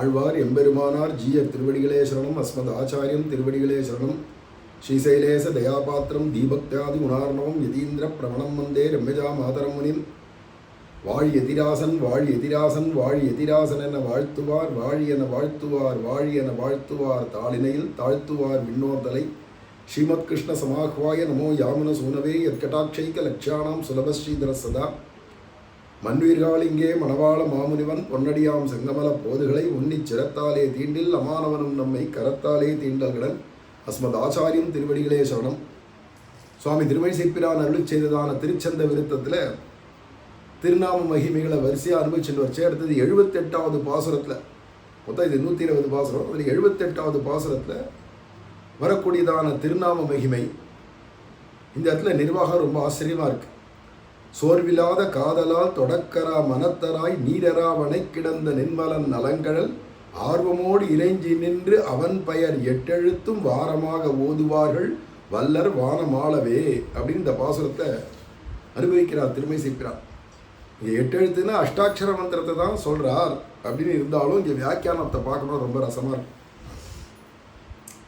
ஆழ்வார் எம்பெருமானார் ஜீயர் திருவடிகளே சரணம். அஸ்மத் ஆச்சாரியம் திருவடிகளே சரணம். ஸ்ரீசைலேச தயாபாத்திரம் தீபக்தியாதி குணார்ணவம் யதீந்திர பிரவணம் வந்தே ரம்யஜா மாதரம் முனிம். வாழி எதிராசன் வாழி எதிராசன் வாழி எதிராசன் என வாழ்த்துவார் வாழி என வாழ்த்துவார் வாழி என வாழ்த்துவார் தாளினையில் தாழ்த்துவார் விண்ணோர்தலை. ஸ்ரீமத் கிருஷ்ண சமாஹ்வாய நமோ யாமுன சூனவே யத்கடாட்சைக லக்ஷாணாம் சுலபஸ்ரீதர சதா. மண்வீர்காலிங்கே மணவாள மாமுனிவன் பொன்னடியாம் செங்கமல போதுகளை உன்னிச் சிரத்தாலே தீண்டில் அமானவனும் நம்மை கரத்தாலே தீண்டல்கடன். அஸ்மத் ஆச்சாரியம் திருவடிகளே சரணம். சுவாமி திருமழிசைப்பிரான் அருளி செய்ததான திருச்சந்த விருத்தத்தில் திருநாம மகிமைகளை வரிசையாக அனுபவிச்சுட்டு வச்சு அடுத்தது 78வது பாசுரத்தில், மொத்தம் இது 120 பாசுரம், அதில் 78வது பாசுரத்தில் வரக்கூடியதான திருநாம மகிமை. இந்த இடத்துல நிர்வாகம் ரொம்ப ஆச்சரியமாக இருக்குது. சோர்வில்லாத காதலால் தொடக்கரா மனத்தராய் நீரராவனை கிடந்த நின்மலன் நலங்கழல் ஆர்வமோடு இறைஞ்சி நின்று அவன் பெயர் எட்டெழுத்தும் வாரமாக ஓதுவார்கள் வல்லர் வானமாளவே அப்படின்னு இந்த பாசுரத்தை அனுபவிக்கிறார் திருமழிசைப்பிரான். இங்கே எட்டெழுத்துன்னா அஷ்டாட்சர மந்திரத்தை தான் சொல்கிறார் அப்படின்னு இருந்தாலும் இங்கே வியாக்கியானத்தை பார்க்கணும், ரொம்ப ரசமாக இருக்கும்.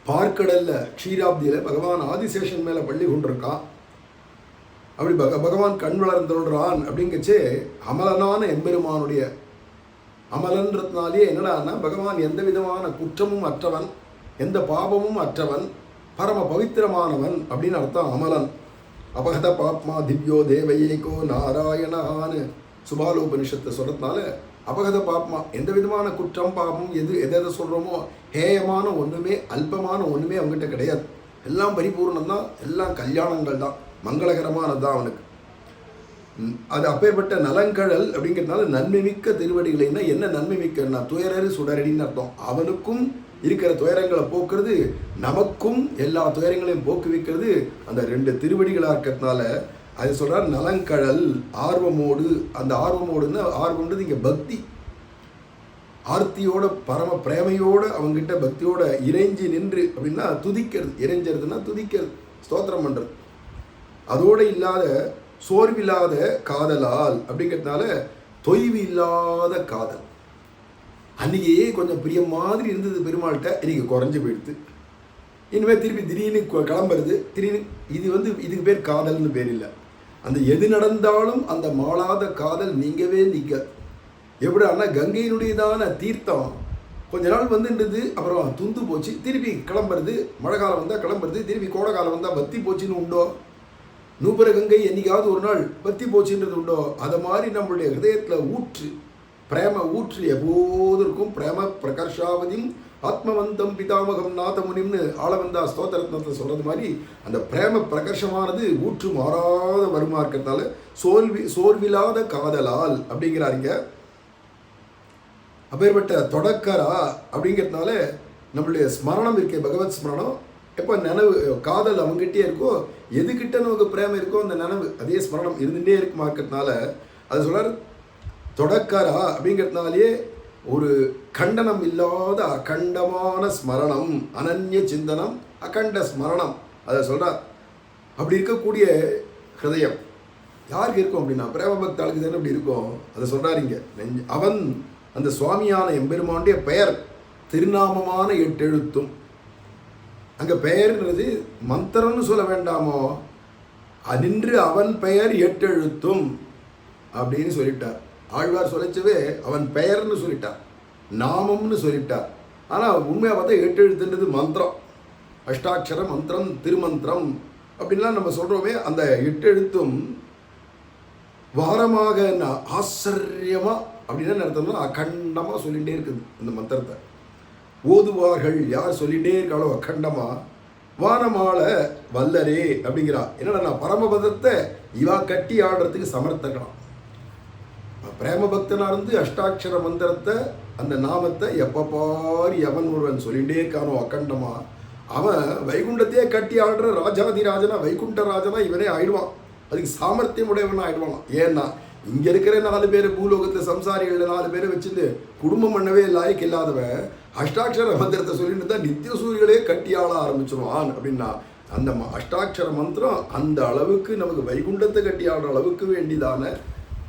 பார்க்கடல்ல க்ஷீராப்தியில் பகவான் ஆதிசேஷன் மேலே பள்ளி கொண்டிருக்கான். அப்படி பகவான் கண் வளர்ந்தோடுறான் அப்படிங்கச்சே அமலனான எம்பெருமானுடைய அமலன்றதுனாலே என்னடான்னா பகவான் எந்த விதமான குற்றமும் அற்றவன், எந்த பாபமும் அற்றவன், பரம பவித்திரமானவன் அப்படின்னு அர்த்தம் அமலன். அபகத பாப்மா திவ்யோ தேவையேகோ நாராயணான்னு சுபாலோபனிஷத்தை சொல்கிறதுனால அபகத பாப்மா எந்த விதமான குற்றம் பாபம் எதை சொல்கிறோமோ ஹேயமான ஒன்றுமே அல்பமான ஒன்றுமே அவங்ககிட்ட கிடையாது. எல்லாம் பரிபூர்ணம் தான், எல்லாம் கல்யாணங்கள் தான், மங்களகரமானது தான் அவனுக்கு. அது அப்பேற்பட்ட நலங்கழல் அப்படிங்கிறதுனால நன்மை மிக்க திருவடிகளைன்னா என்ன நன்மை மிக்கன்னா துயரறு சுடரடின்னு அர்த்தம். அவனுக்கும் இருக்கிற துயரங்களை போக்குறது, நமக்கும் எல்லா துயரங்களையும் போக்குவிக்கிறது அந்த 2 திருவடிகளாக இருக்கிறதுனால அது சொல்கிறார் நலங்கழல் ஆர்வமோடு. அந்த ஆர்வமோடுன்னா ஆர்வம்ன்றது இங்கே பக்தி, ஆர்த்தியோட பரம பிரேமையோடு அவங்ககிட்ட பக்தியோட இறைஞ்சி நின்று அப்படின்னா துதிக்கிறது. இறைஞ்சறதுன்னா துதிக்கிறது, ஸ்தோத்திரம் பண்ணுறது. அதோடு இல்லாத சோர்வில்லாத காதலால் அப்படிங்கிறதுனால தொய்வு இல்லாத காதல். அன்றைக்கி கொஞ்சம் பிரியம் மாதிரி இருந்தது பெருமாள்கிட்ட, இன்றைக்கி குறைஞ்சி போயிடுது. இனிமேல் திருப்பி திடீர்னு கிளம்புறது, திடீர்னு இதுக்கு பேர் காதல்னு பேர் இல்லை. அந்த எது நடந்தாலும் அந்த மாளாத காதல் நீங்கவே நீங்காது. எப்படின்னா கங்கையினுடையதான தீர்த்தம் கொஞ்ச நாள் வந்துன்றது, அப்புறம் துந்து போச்சு, திருப்பி கிளம்புறது. மழை காலம் வந்தால் கிளம்புறது, திருப்பி கோடை காலம் வந்தால் பத்தி போச்சுன்னு உண்டோ? நூபுர கங்கை என்னைக்காவது ஒரு நாள் பத்தி போச்சுன்றது உண்டோ? அதை மாதிரி நம்மளுடைய ஹிருதயத்தில் ஊற்று, பிரேம ஊற்று எப்போதும் இருக்கும். பிரேம பிரகர்ஷாவதியும் ஆத்மவந்தம் பிதாமகம் நாதமுனிம்னு ஆளவந்தா ஸ்தோத்திரத்னத்தை சொல்கிறது மாதிரி அந்த பிரேம பிரகர்ஷமானது ஊற்று மாறாத வருமா இருக்கிறதால சோர்வில்லாத காதலால் அப்படிங்கிறாருங்க. அப்பேற்பட்ட தொடக்கரா அப்படிங்கிறதுனால நம்மளுடைய ஸ்மரணம் இருக்கே, பகவத் ஸ்மரணம் எப்போ நினைவு காதல் அவங்ககிட்டே இருக்கோ, எதுக்கிட்ட நமக்கு பிரேமம் இருக்கோ அந்த நினைவு அதே ஸ்மரணம் இருந்துகிட்டே இருக்குமா இருக்கிறதுனால அது சொல்கிறார் தொடக்கரா அப்படிங்கிறதுனாலே ஒரு கண்டனம் இல்லாத அகண்டமான ஸ்மரணம், அனன்ய சிந்தனம், அகண்ட ஸ்மரணம் அதை சொல்கிறார். அப்படி இருக்கக்கூடிய ஹிருதயம் யாருக்கு இருக்கும் அப்படின்னா பிரேம பக்தாளுக்கு தானே அப்படி இருக்கும். அதை சொல்கிறார் இங்கே. அவன் அந்த சுவாமியான எம்பெருமானுடைய பெயர் திருநாமமான 8 எழுத்தும். அங்கே பெயர்ன்றது மந்திரம்னு சொல்ல வேண்டாமோ, நின்று அவன் பெயர் 8 எழுத்தும் அப்படின்னு சொல்லிட்டார். ஆழ்வார் சொல்லிச்சவே அவன் பெயர்னு சொல்லிட்டார், நாமம்னு சொல்லிட்டார். ஆனால் உண்மையாக பார்த்தா 8 எழுத்துன்றது மந்திரம், அஷ்டாட்சர மந்திரம், திருமந்திரம் அப்படின்லாம் நம்ம சொல்கிறோமே. அந்த 8 எழுத்தும் வாரமாக ஆச்சரியமாக அப்படின்னா நடத்தணும்னா அகண்டமாக சொல்லிகிட்டே இருக்குது. இந்த மந்திரத்தை ஓதுவார்கள் யார் சொல்லிகிட்டே இருக்காளோ அகண்டமாக வானமால வல்லரே அப்படிங்கிறா. என்னடா நான் பரமபதத்தை இவா கட்டி ஆடுறதுக்கு சமர்த்தக்கலாம். பிரேம பக்தனாக இருந்து அஷ்டாட்சர மந்திரத்தை அந்த நாமத்தை எப்போ பாரி எவன் ஒருவன் சொல்லிகிட்டே இருக்கானோ அகண்டமாக அவன் வைகுண்டத்தையே கட்டி ஆடுற ராஜாதிராஜனா வைகுண்டராஜனா இவனே ஆயிடுவான். அதுக்கு சாமர்த்தியம் உடையவனா ஆயிடுவான். ஏன்னா இங்கே இருக்கிற 4 பேர் பூலோகத்தில் சம்சாரிகளில் 4 பேரை வச்சுட்டு குடும்பம் பண்ணவே லாய்க்கு இல்லாதவன் அஷ்டாட்சர மந்திரத்தை சொல்லிட்டு தான் நித்திய சூரியர்களே கட்டி ஆள ஆரம்பிச்சிருவான். அப்படின்னா அந்த அஷ்டாட்சர மந்திரம் அந்த அளவுக்கு நமக்கு வைகுண்டத்தை கட்டி ஆடுற அளவுக்கு வேண்டிதான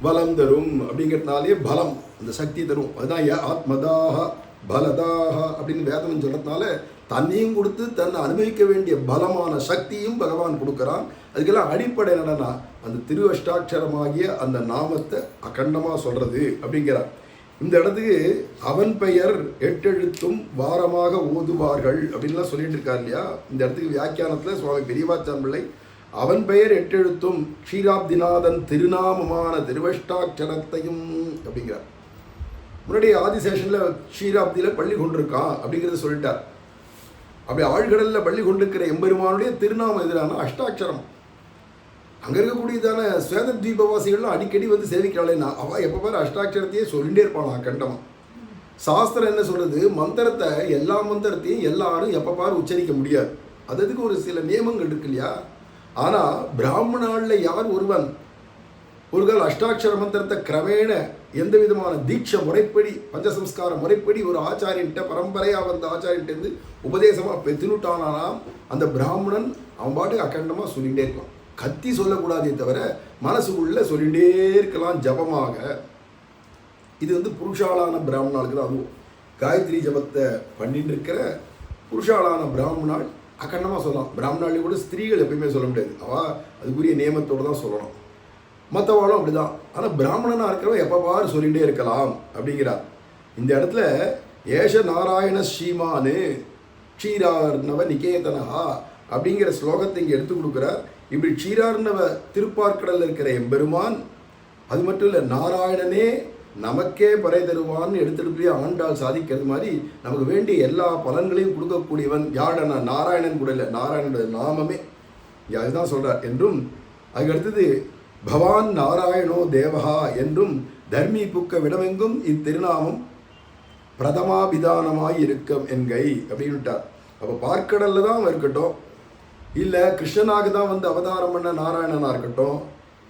பலம் தரும். அப்படிங்கிறதுனாலே பலம் அந்த சக்தி தரும். அதுதான் ஆத்மதாக பலதாக அப்படின்னு வேதனம் சொல்கிறதுனால தன்னையும் கொடுத்து தன்னை அனுபவிக்க வேண்டிய பலமான சக்தியும் பகவான் கொடுக்குறான். அதுக்கெல்லாம் அடிப்படை என்னன்னா அந்த திருவஷ்டாட்சரமாகிய அந்த நாமத்தை அகண்டமாக சொல்கிறது அப்படிங்கிறார். இந்த இடத்துக்கு அவன் பெயர் 8 எழுத்தும் வாரமாக ஓதுவார்கள் அப்படின்லாம் சொல்லிட்டு இருக்கார் இல்லையா. இந்த இடத்துக்கு வியாக்கியானத்தில் சுவாமி பெரியவாச்சான் பிள்ளை அவன் பெயர் 8 எழுத்தும் க்ஷீராப்திநாதன் திருநாமமான திருவஷ்டாட்சரத்தையும் அப்படிங்கிறார். முன்னாடி ஆதிசேஷனில் க்ஷீராப்தியில் பள்ளி கொண்டிருக்கான் அப்படிங்கிறத சொல்லிட்டார். அப்படி ஆழ்கடலில் பள்ளி கொண்டிருக்கிற எம்பெருமானுடைய திருநாமம் எதிரான அஷ்டாட்சரம். அங்கே இருக்கக்கூடியதான ஸ்வேத தீபவாசிகள்லாம் அடிக்கடி வந்து சேவிக்கிறாளேன்னா அவள் எப்போ பாரு அஷ்டாட்சரத்தையே சொல்லிகிட்டே இருப்பானா கண்டமாக. சாஸ்திரம் என்ன சொல்கிறது, மந்திரத்தை எல்லா மந்திரத்தையும் எல்லாரும் எப்போ பாரு உச்சரிக்க முடியாது. அதுக்கு ஒரு சில நியமங்கள் இருக்கு இல்லையா. ஆனால் பிராமணாளில் யார் ஒருவன் ஒரு கால் அஷ்டாட்சர மந்திரத்தை கிரமேண எந்த விதமான தீட்சை முறைப்படி பஞ்சசம்ஸ்கார முறைப்படி ஒரு ஆச்சாரியன்ட்ட பரம்பரையாக வந்த ஆச்சாரியன்ட்டு உபதேசமாக பெற்றுனுட்டானா அந்த பிராமணன் அவன் பாட்டுக்கு அகண்டமாக சொல்லிகிட்டே இருக்கலாம். கத்தி சொல்லக்கூடாதே தவிர மனசுக்குள்ளே சொல்லிகிட்டே இருக்கலாம் ஜபமாக. இது வந்து புருஷாலான பிராமணாளுக்கு தான். அதுவும் காயத்ரி ஜபத்தை பண்ணிட்டு இருக்கிற புருஷாலான பிராமணாள் அகண்டமாக சொல்லலாம். பிராமணாளையும் கூட ஸ்திரீகள் எப்பயுமே சொல்ல முடியாது, அவள் அதுக்குரிய நியமத்தோடு தான் சொல்லணும். மற்றவாளும் அப்படி தான். ஆனால் பிராமணனாக இருக்கிறவன் எப்போ பாரு சொல்லிகிட்டே இருக்கலாம் அப்படிங்கிறார். இந்த இடத்துல ஏஷ நாராயண ஸ்ரீமானு க்ஷீரார்ணவ நிகேதனஹா அப்படிங்கிற ஸ்லோகத்தை இங்கே எடுத்து கொடுக்குறார். இப்படி க்ஷீரார்ணவ திருப்பார்க்கடலில் இருக்கிற எம்பெருமான், அது மட்டும் இல்லை நாராயணனே நமக்கே பறை தருவான்னு எடுத்துகிட்டு போய் ஆண்டாள் சாதிக்கிறது மாதிரி நமக்கு வேண்டிய எல்லா பலன்களையும் கொடுக்கக்கூடியவன் யாழன நாராயணன் கூட இல்லை, நாராயணனுடைய நாமமே அதுதான் சொல்கிறார் என்றும். அதுக்கு அடுத்தது பவான் நாராயணோ தேவஹா என்றும் தர்மி புக்க விடமெங்கும் இத்திருநாமம் பிரதமாபிதானமாய் இருக்கும் என்கை அப்படின்னு விட்டார். அப்போ பார்க்கடலில் தான் இருக்கட்டும், இல்லை கிருஷ்ணனாக தான் வந்து அவதாரம் பண்ண நாராயணனாக இருக்கட்டும்,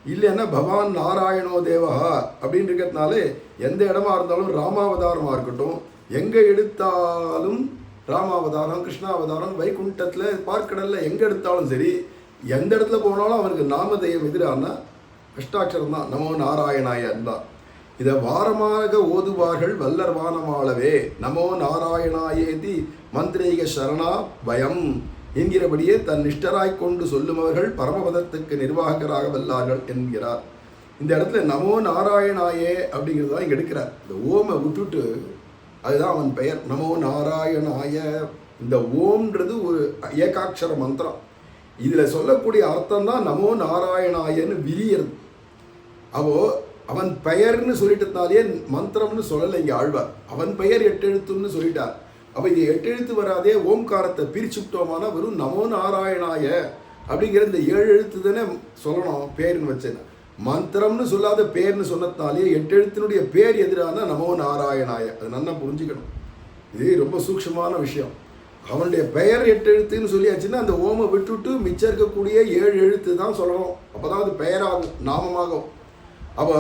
இல்லைன்னா பவான் நாராயணோ தேவஹா அப்படின்னு இருக்கிறதுனால எந்த இடமா இருந்தாலும் ராமாவதாரமாக இருக்கட்டும், எங்கே எடுத்தாலும் ராமாவதாரம் கிருஷ்ணாவதாரம் வைகுண்டத்தில் பார்க்கடலில் எங்கே எடுத்தாலும் சரி, எந்த இடத்துல போனாலும் அவனுக்கு நாமதேயம் எதிரானா அஷ்டாட்சரம் தான், நமோ நாராயணாய தான். இதை வாரமாக ஓதுவார்கள் வல்லர் வானமாளவே நமோ நாராயணாயேதி மந்திரீக சரணா பயம் என்கிறபடியே தன் நிஷ்டராய் கொண்டு சொல்லுமவர்கள் பரமபதத்துக்கு நிர்வாகராக வல்லார்கள் என்கிறார். இந்த இடத்துல நமோ நாராயணாயே அப்படிங்கிறது தான் இங்கே எடுக்கிறார். இந்த ஓமை விட்டுட்டு அதுதான் அவன் பெயர் நமோ நாராயணாய. இந்த ஓம்ன்றது ஒரு ஏகாட்சர மந்திரம். இதில் சொல்லக்கூடிய அர்த்தம் தான் நமோ நாராயணாயன்னு விரியறது. அவன் பெயர்னு சொல்லிட்டதுனாலே மந்திரம்னு சொல்லலை இங்கே ஆழ்வார். அவன் பெயர் 8 எழுத்துன்னு சொல்லிட்டார். அப்போ இது 8 எழுத்து வராதே ஓம்காரத்தை பிரிச்சு விட்டோமானா வெறும் நமோ நாராயணாய அப்படிங்கிற இந்த 7 எழுத்து தானே சொல்லணும் பேர்னு வச்சேன். மந்திரம்னு சொல்லாத பேர்னு சொன்னதுனாலே 8 எழுத்தினுடைய பேர் எதிரான நமோ நாராயணாய. அது நல்லா புரிஞ்சுக்கணும். இது ரொம்ப சூக்ஷமான விஷயம். அவனுடைய பெயர் 8 எழுத்துன்னு சொல்லியாச்சுன்னா அந்த ஓமை விட்டுவிட்டு மிச்சம் இருக்கக்கூடிய 7 எழுத்து தான் சொல்லணும். அப்போ தான் அது பெயராகும், நாமமாகும். அப்போ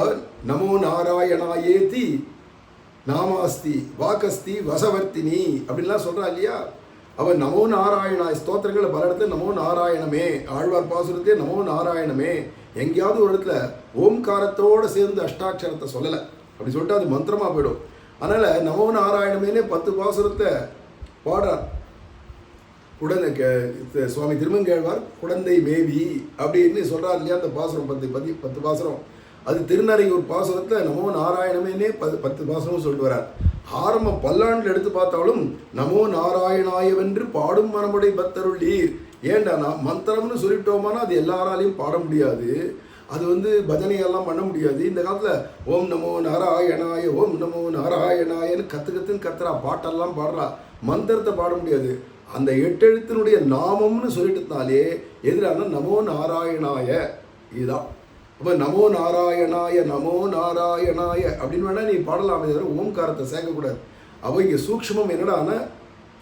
நமோ நாராயணாயேதி நாமாஸ்தி வாக்கஸ்தி வசவர்த்தினி அப்படின்லாம் சொல்கிறா இல்லையா. அவன் நமோ நாராயணாய் ஸ்தோத்திரங்களை பல இடத்துல நமோ நாராயணமே, ஆழ்வார் பாசுரத்தே நமோ நாராயணமே, எங்கேயாவது ஒரு இடத்துல ஓம்காரத்தோடு சேர்ந்து அஷ்டாட்சரத்தை சொல்லலை. அப்படி சொல்லிட்டு அது மந்திரமாக போயிடும். அதனால் நமோ நாராயணமேனே 10 பாசுரத்தை பாடுறார். சுவாமி திருமங்கேழ்வார் குழந்தை மேவி அப்படின்னு சொல்கிறார் இல்லையா. அந்த பாசுரம் 10 பாசுரம். அது திருநறையூர் பாசுரத்தில் நமோ நாராயணமேனே 10 பாசுரம் சொல்லிட்டு வரார். ஆரம்ப பல்லாண்டில் எடுத்து பார்த்தாலும் நமோ நாராயணாயவென்று பாடும் மனமுடை பக்தருள்ளீர். ஏண்டானா மந்திரம்னு சொல்லிட்டோமானா அது எல்லாராலையும் பாட முடியாது, அது வந்து பஜனையெல்லாம் பண்ண முடியாது. இந்த காலத்தில் ஓம் நமோ நாராயணாய ஓம் நமோ நாராயணாயன்னு கற்றுன்னு கத்துறா, பாட்டெல்லாம் பாடுறா, மந்திரத்தை பாட முடியாது. அந்த 8 எழுத்தினுடைய நாமம்னு சொல்லிட்டுனாலே எதிரான நமோ நாராயணாய இதுதான். அப்போ நமோ நாராயணாய அப்படின்னு வேணால் நீ பாடலாமே தவிர ஓம்காரத்தை சேர்க்கக்கூடாது. அப்போ இங்கே சூக்ஷ்மம் என்னடான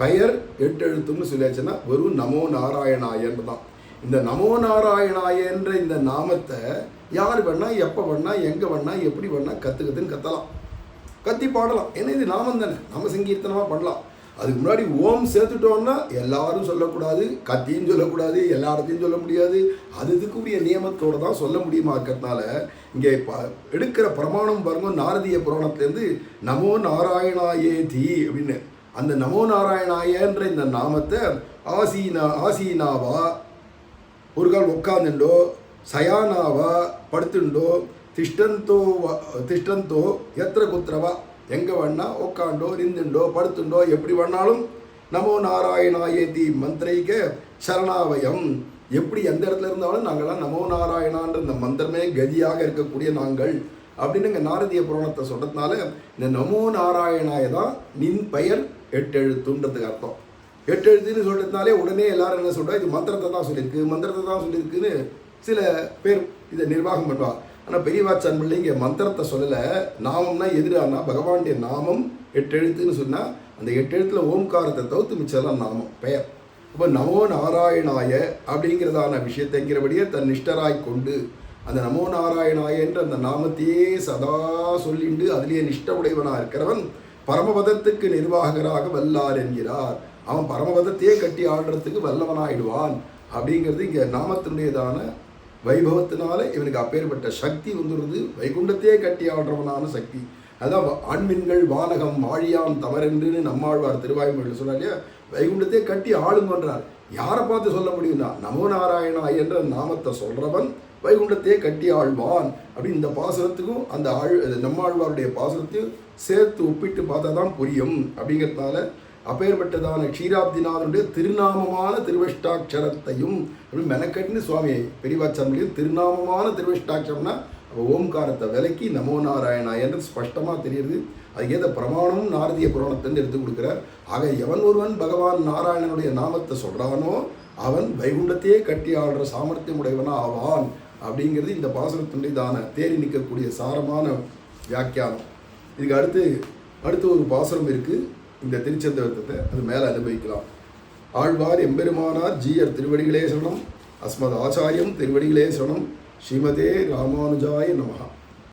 பெயர் 8 எழுத்தும்னு சொல்லியாச்சுன்னா வெறும் நமோ நாராயணாயன்னு தான். இந்த நமோ நாராயணாயன்ற இந்த நாமத்தை யார் வேணால் எப்போ வேணால் எங்கே வேணால் எப்படி வேணால் கற்றுன்னு கத்தலாம், கத்தி பாடலாம். ஏன்னா இது நாமம் தானே, நாம சங்கீர்த்தனமாக பண்ணலாம். அதுக்கு முன்னாடி ஓம் சேர்த்துட்டோன்னா எல்லாரும் சொல்லக்கூடாது, கத்தியும் சொல்லக்கூடாது, எல்லா இடத்தையும் சொல்ல முடியாது. அதுக்குரிய நியமத்தோடு தான் சொல்ல முடியுமா இருக்கிறதுனால இங்கே எடுக்கிற பிரமாணம் பாருங்க. நாரதிய புராணத்துலேருந்து நமோ நாராயணாயே தி அப்படின்னு அந்த நமோ நாராயணாயன்ற இந்த நாமத்தை ஆசீனாவா ஒரு கால் உட்காந்துண்டோ, சயானாவா படுத்துண்டோ, திஷ்டந்தோ எத்திர குத்திரவா எங்கே வேணா உட்காண்டோ, நிந்துண்டோ, படுத்துண்டோ, எப்படி வேணாலும் நமோ நாராயணாயேதி மந்திரைக்க சரணாவயம், எப்படி எந்த இடத்துல இருந்தாலும் நாங்கள்லாம் நமோ நாராயணான்ற இந்த மந்திரமே கதியாக இருக்கக்கூடிய நாங்கள் அப்படின்னு இங்கே நாரதிய புராணத்தை சொல்கிறதுனால இந்த நமோ நாராயணாய தான் நின் பெயர் 8 எழுத்துன்றதுக்கு அர்த்தம். 8 எழுத்துன்னு சொல்கிறதுனாலே உடனே எல்லாரும் என்ன சொல்கிறா, இது மந்திரத்தை தான் சொல்லியிருக்குன்னு சில பேர் இதை நிர்வாகம் பண்ணுவா. ஆனால் பெரியவாச்சான் பிள்ளை இங்கே மந்திரத்தை சொல்லலை, நாமம்னா எதிரானா பகவானுடைய நாமம் 8 எழுத்துன்னு சொன்னால் அந்த 8 எழுத்தில் ஓம்காரத்தை தவிர்த்து மிச்சதெல்லாம் நாமம் பெயர். அப்போ நமோ நாராயணாய அப்படிங்கிறதான விஷயத்தைங்கிறபடியே தன் நிஷ்டராய் கொண்டு அந்த நமோ நாராயணாய என்ற அந்த நாமத்தையே சதா சொல்லிண்டு அதிலேயே நிஷ்ட உடையவனாக இருக்கிறவன் பரமபதத்துக்கு நிர்வாகராக வல்லார் என்கிறார். அவன் பரமபதத்தையே கட்டி ஆடுறதுக்கு வல்லவனாயிடுவான் அப்படிங்கிறது இங்கே நாமத்தினுடையதான வைபவத்தினால இவனுக்கு அப்பேற்பட்ட சக்தி வந்துடுது. வைகுண்டத்தையே கட்டி ஆடுறவனான சக்தி. அதான் ஆண்மின்கள் வானகம் வாழியான் தமரென்றுன்னு நம்மாழ்வார் திருவாய்மொழியில் சொன்னார் இல்லையா, வைகுண்டத்தையே கட்டி ஆளுங்கன்றார். யாரை பார்த்து சொல்ல முடியும்னா நமோ நாராயணா என்ற நாமத்தை சொல்கிறவன் வைகுண்டத்தையே கட்டி ஆழ்வான். அப்படி இந்த பாசுரத்துக்கும் அந்த நம்மாழ்வாருடைய பாசுரத்தையும் சேர்த்து ஒப்பிட்டு பார்த்தா தான் புரியும். அப்படிங்கிறதுனால அப்பேற்பட்டதான க்ஷீராப்திநாதனுடைய திருநாமமான திருவஷ்டாட்சரத்தையும் அப்படி மெனக்கட்டுன்னு சுவாமி பெரியவாச்சாரியும் திருநாமமான திருவஷ்டாட்சரம்னா அப்போ ஓம்காரத்தை விலக்கி நமோ நாராயணா என்று ஸ்பஷ்டமாக தெரியுது. அதுக்கேற்ற பிரமாணமும் நாரதிய புராணத்திலிருந்து எடுத்து கொடுக்குறார். ஆக எவன் ஒருவன் பகவான் நாராயணனுடைய நாமத்தை சொல்கிறானோ அவன் வைகுண்டத்தையே கட்டி ஆடுற சாமர்த்தியம் உடையவனா ஆவான் அப்படிங்கிறது இந்த பாசுரத்தினுடையதான தேறி நிற்கக்கூடிய சாரமான வியாக்கியானம். இதுக்கு அடுத்து ஒரு பாசுரம் இருக்குது, இந்த திருச்சந்தவர்த்தத்தை அது மேலே அனுபவிக்கலாம். ஆழ்வார் எம்பெருமானார் ஜீயர் திருவடிகளே சரணம். அஸ்மத் ஆச்சாரியம் திருவடிகளே சரணம். ஸ்ரீமதே ராமானுஜாய நமஹ.